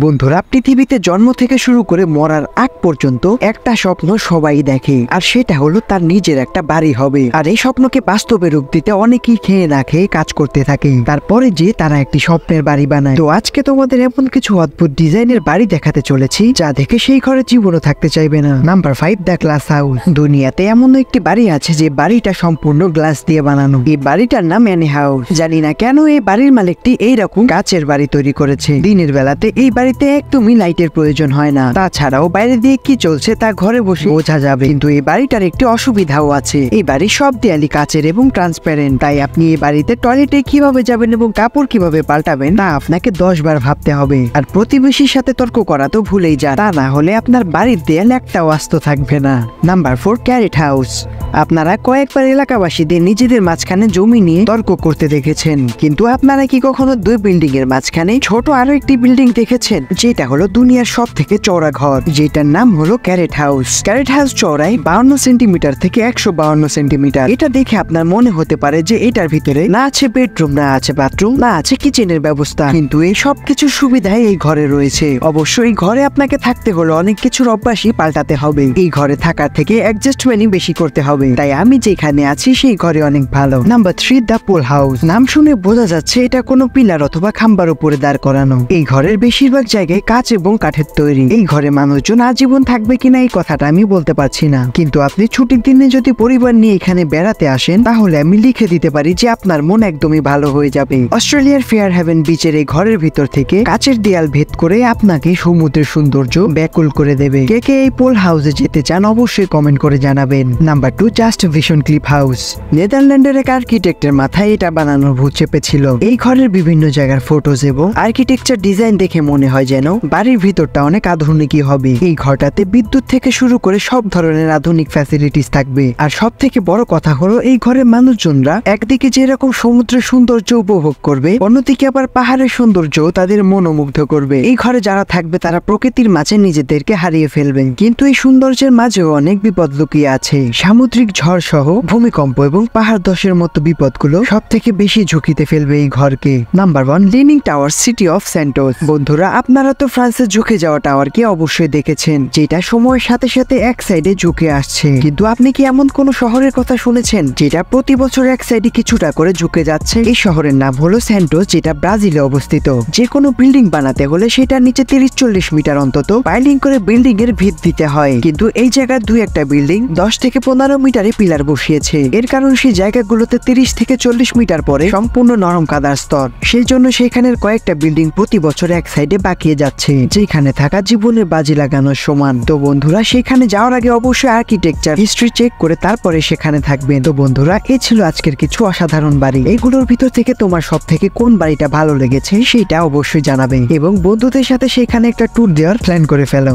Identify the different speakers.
Speaker 1: বন্ধুরা, পৃথিবীতে জন্ম থেকে শুরু করে মরার আগ পর্যন্ত একটা স্বপ্ন সবাই দেখে, আর সেটা হলো তার নিজের একটা বাড়ি হবে। আর এই স্বপ্নকে বাস্তবে রূপ দিতে অনেকেই খেয়ে না খেয়ে কাজ করতে থাকে, তারপরে যে তারা একটি স্বপ্নের বাড়ি বানায়। তো আজকে তোমাদের এমন কিছু অদ্ভুত ডিজাইনের বাড়ি দেখাতে চলেছি যা দেখে সেই ঘরে জীবনও থাকতে চাইবে না। Number 5, the glass house. দুনিয়াতে এমন একটি বাড়ি আছে যে বাড়িটা সম্পূর্ণ গ্লাস দিয়ে বানানো। এই বাড়িটার নাম অ্যানি হাউস। জানি না কেন এই বাড়ির মালিকটি এইরকম কাচের বাড়ি তৈরি করেছে। দিনের বেলাতে এই বাড়িতে একদমই লাইটের প্রয়োজন হয় না, তাছাড়াও বাইরে দিয়ে কি চলছে তা ঘরে বসে বোঝা যাবে। কিন্তু এই বাড়িটার একটি অসুবিধাও আছে, এই বাড়ির সব দেয়ালি কাচের এবং ট্রান্সপারেন্ট, তাই আপনি এই বাড়িতে টয়লেটে কিভাবে যাবেন এবং কাপড় কিভাবে পাল্টাবেন তা আপনাকে 10 বার ভাবতে হবে। আর প্রতিবেশীর সাথে তর্ক করা তো ভুলেই যান, তা না হলে আপনার বাড়ির দেয়াল একটাও আস্ত থাকবে না। Number 4, carat house. আপনারা কয়েকবার এলাকাবাসীদের নিজেদের মাঝখানে জমি নিয়ে তর্ক করতে দেখেছেন, কিন্তু আপনারা কি কখনো দুই বিল্ডিং এর মাঝখানে ছোট আরো একটি বিল্ডিং দেখেছেন? যেটা হলো দুনিয়ার সব থেকে চওড়া ঘর, যেটার নাম হলো ক্যারেট হাউস। ক্যারেট হাউস চওড়ায় 52 সেন্টিমিটার থেকে 152 সেন্টিমিটার। এটা দেখে আপনার মনে হতে পারে যে এটার ভিতরে না আছে বেডরুম, না আছে বাথরুম, না আছে কিচেনের ব্যবস্থা, কিন্তু এই সব কিছুর সুবিধাই এই ঘরে রয়েছে। অবশ্যই এই ঘরে আপনাকে থাকতে হলে অনেক কিছুর অভ্যাসই পাল্টাতে হবে। এই ঘরে থাকার থেকে অ্যাডজাস্টমেন্টই বেশি করতে হবে, তাই আমি যেখানে আছি সেই ঘরে অনেক ভালো। Number 3, the pool house. নাম শুনে বোঝা যাচ্ছে এটা কোনো পিলার অথবা খাম্বার উপরে দাঁড় করানো। এই ঘরের বেশিরভাগ জায়গায় কাঁচ এবং কাঠের তৈরি। এই ঘরে মানুষজন আজীবন থাকবে কিনা এই কথাটা আমি বলতে পারছি না, কিন্তু আপনি ছুটির দিনে যদি পরিবার নিয়ে এখানে বেড়াতে আসেন তাহলে আমি লিখে দিতে পারি যে আপনার মন একদমই ভালো হয়ে যাবে। অস্ট্রেলিয়ার ফেয়ার হ্যাভেন বিচের এই ঘরের ভিতর থেকে কাঁচের দেয়াল ভেদ করে আপনাকে সমুদ্রের সৌন্দর্য ব্যাকুল করে দেবে। কে কে এই পুল হাউসে যেতে চান অবশ্যই কমেন্ট করে জানাবেন। Number 2, just vision cliff house. নেদারল্যান্ডের এক আর্কিটেক্টের মাথায় এটা বানানোর ভূত চেপেছিল। এই ঘরের বিভিন্ন জায়গার ফটোজ এবং আর্কিটেকচার ডিজাইন দেখে মনে হয় যেন বাড়ির ভিতরটা অনেক আধুনিকই হবে। এই ঘরটাতে বিদ্যুৎ থেকে শুরু করে সব ধরনের আধুনিক ফ্যাসিলিটিস থাকবে। আর সব থেকে বড় কথা হলো এই ঘরের মানুষজনরা একদিকে যেরকম সমুদ্রের সৌন্দর্য উপভোগ করবে, অন্যদিকে আবার পাহাড়ের সৌন্দর্য তাদের মনোমুগ্ধ করবে। এই ঘরে যারা থাকবে তারা প্রকৃতির মাঝে নিজেদেরকে হারিয়ে ফেলবেন, কিন্তু এই সৌন্দর্যের মাঝেও অনেক বিপদ লুকিয়ে আছে। সামুদ্রিক ঝড় সহ ভূমিকম্প এবং পাহাড় ধসের মতো বিপদগুলো সব থেকে বেশি ঝুঁকিতে ফেলবে এই ঘরকে। Number 1, lining tower, city of Santos. বন্ধুরা, আপনারা তো ফ্রান্সের ঝুঁকে যাওয়া টাওয়ারকে অবশ্যই দেখেছেন, যেটা সময়ের সাথে সাথে এক সাইডে ঝুঁকে আসছে। কিন্তু আপনি কি এমন কোন শহরের কথা শুনেছেন যেটা প্রতি বছর এক সাইডে কিছুটা করে ঝুঁকে যাচ্ছে? এই শহরের নাম হলো স্যান্টোস, যেটা ব্রাজিলে অবস্থিত। যে কোনো বিল্ডিং বানাতে হলে সেটার নিচে 30-40 মিটার অন্তত পাইলিং করে বিল্ডিং এর ভিত দিতে হয়, কিন্তু এই জায়গার দুই একটা বিল্ডিং 10 থেকে 15 মিটারে পিলার বসিয়েছে। এর কারণ সেই জায়গাগুলোতে 30 থেকে 40 মিটার পরে সম্পূর্ণ নরম কাদার স্তর, সেই জন্য সেখানের কয়েকটা বিল্ডিং প্রতি বছর এক সাইডে বাকিয়ে যাচ্ছে, যেখানে থাকা জীবনের বাজি লাগানোর সমান। তো বন্ধুরা, সেখানে যাওয়ার আগে অবশ্যই আর্কিটেকচার হিস্ট্রি চেক করে তারপরে সেখানে থাকবেন। তো বন্ধুরা, এই ছিল আজকের কিছু অসাধারণ বাড়ি। এইগুলোর ভিতর থেকে তোমার সব থেকে কোন বাড়িটা ভালো লেগেছে সেটা অবশ্যই জানাবে, এবং বন্ধুদের সাথে সেখানে একটা ট্যুর দেওয়ার প্ল্যান করে ফেলো।